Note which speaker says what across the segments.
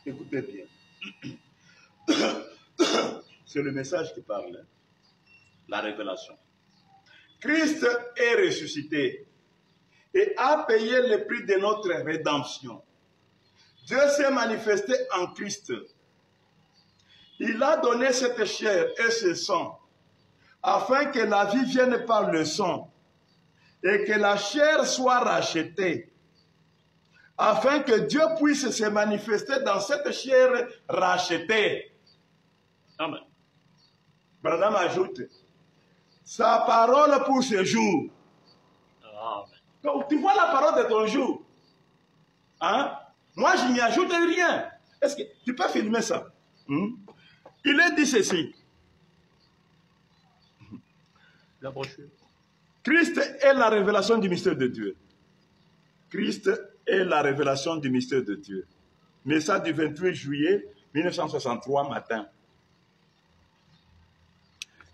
Speaker 1: Écoutez bien. C'est le message qui parle. Hein? La révélation. Christ est ressuscité et a payé le prix de notre rédemption. Dieu s'est manifesté en Christ. Il a donné cette chair et ce sang afin que la vie vienne par le sang et que la chair soit rachetée, afin que Dieu puisse se manifester dans cette chair rachetée. Amen. Branham ajoute, sa parole pour ce jour. Amen. Donc, tu vois la parole de ton jour. Hein? Moi, je n'y ajoute rien. Est-ce que tu peux filmer ça? Il est dit ceci. La brochure. Christ est la révélation du mystère de Dieu. Christ est la révélation du mystère de Dieu. Message du 28 juillet 1963 matin.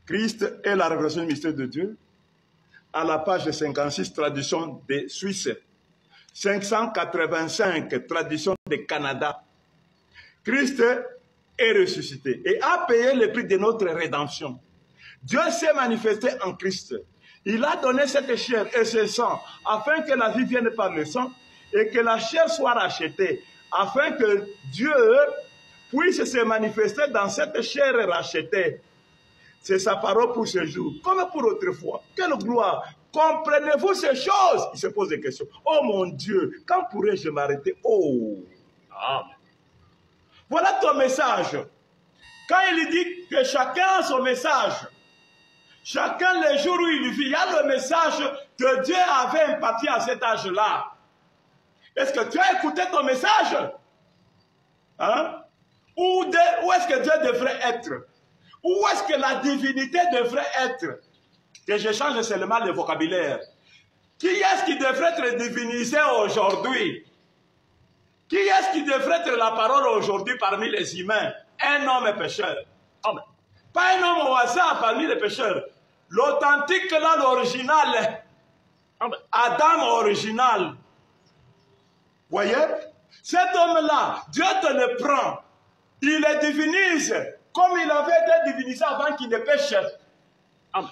Speaker 1: Christ est la révélation du mystère de Dieu. À la page 56, traduction des Suisses. 585, traduction du Canada. Christ est ressuscité et a payé le prix de notre rédemption. Dieu s'est manifesté en Christ. Il a donné cette chair et ce sang afin que la vie vienne par le sang et que la chair soit rachetée, afin que Dieu puisse se manifester dans cette chair rachetée. C'est sa parole pour ce jour, comme pour autrefois. Quelle gloire! Comprenez-vous ces choses? Il se pose des questions. Oh mon Dieu, quand pourrais-je m'arrêter? Oh! Amen. Voilà ton message. Quand il dit que chacun a son message, chacun les jours où il vit, il y a le message que Dieu avait imparti à cet âge-là. Est-ce que tu as écouté ton message? Hein? Où est-ce que Dieu devrait être? Où est-ce que la divinité devrait être? Que je change seulement le vocabulaire. Qui est-ce qui devrait être divinisé aujourd'hui? Qui est-ce qui devrait être la parole aujourd'hui parmi les humains? Un homme pécheur. Amen. Pas un homme au hasard parmi les pécheurs. L'authentique là, l'original. Adam original. Voyez? Cet homme-là, Dieu te le prend. Il le divinise comme il avait été divinisé avant qu'il ne pêche.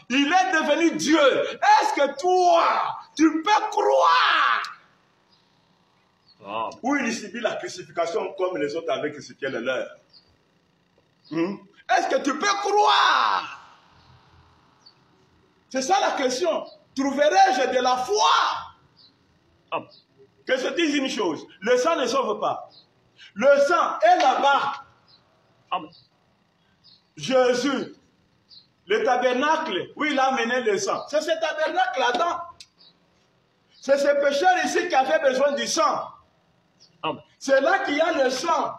Speaker 1: Il est devenu Dieu. Est-ce que toi, tu peux croire? Ou il subit la crucifixion comme les autres avaient crucifié le leur? Est-ce que tu peux croire? C'est ça la question. Trouverai-je de la foi? Que je dise une chose. Le sang ne sauve pas. Le sang est là-bas. Jésus, le tabernacle où il a amené le sang, c'est ce tabernacle là-dedans. C'est ce pécheur ici qui avait besoin du sang. C'est là qu'il y a le sang.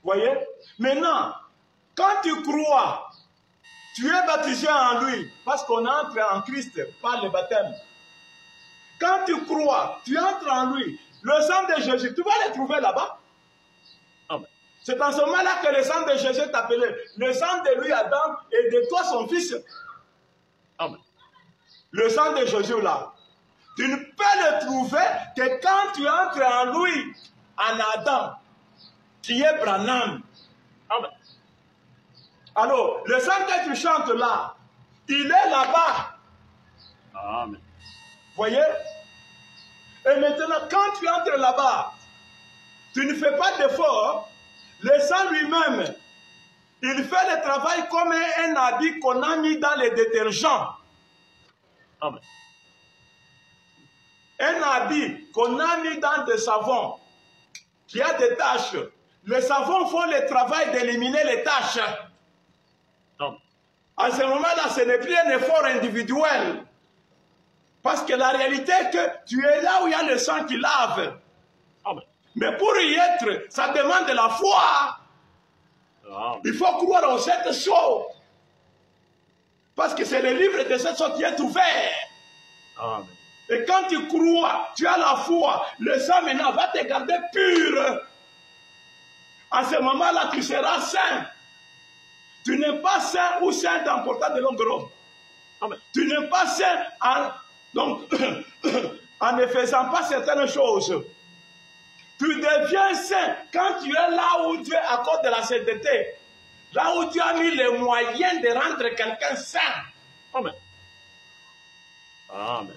Speaker 1: Voyez? Maintenant, quand tu crois, tu es baptisé en lui, parce qu'on entre en Christ par le baptême. Quand tu crois, tu entres en lui. Le sang de Jésus, tu vas le trouver là-bas. C'est en ce moment-là que le sang de Jésus t'appelait. Le sang de lui, Adam, et de toi, son fils. Amen. Le sang de Jésus, là. Tu ne peux le trouver que quand tu entres en lui, en Adam, qui est Branham. Amen. Alors, le sang que tu chantes là, il est là-bas. Amen. Voyez? Et maintenant, quand tu entres là-bas, tu ne fais pas d'effort. Le sang lui-même, il fait le travail comme un habit qu'on a mis dans les détergents. Amen. Un habit qu'on a mis dans des savons qui a des taches. Les savons font le travail d'éliminer les taches. Amen. À ce moment-là, ce n'est plus un effort individuel. Parce que la réalité est que tu es là où il y a le sang qui lave. Amen. Mais pour y être, ça demande de la foi. Amen. Il faut croire en cette chose. Parce que c'est le livre de cette chose qui est ouvert. Amen. Et quand tu crois, tu as la foi, le sang maintenant va te garder pur. À ce moment-là, tu seras saint. Tu n'es pas saint ou saint en portant de longues robes. Amen. Tu n'es pas saint en ne faisant pas certaines choses. Tu deviens saint quand tu es là où Dieu accorde de la sainteté. Là où Dieu a mis les moyens de rendre quelqu'un saint. Amen. Amen.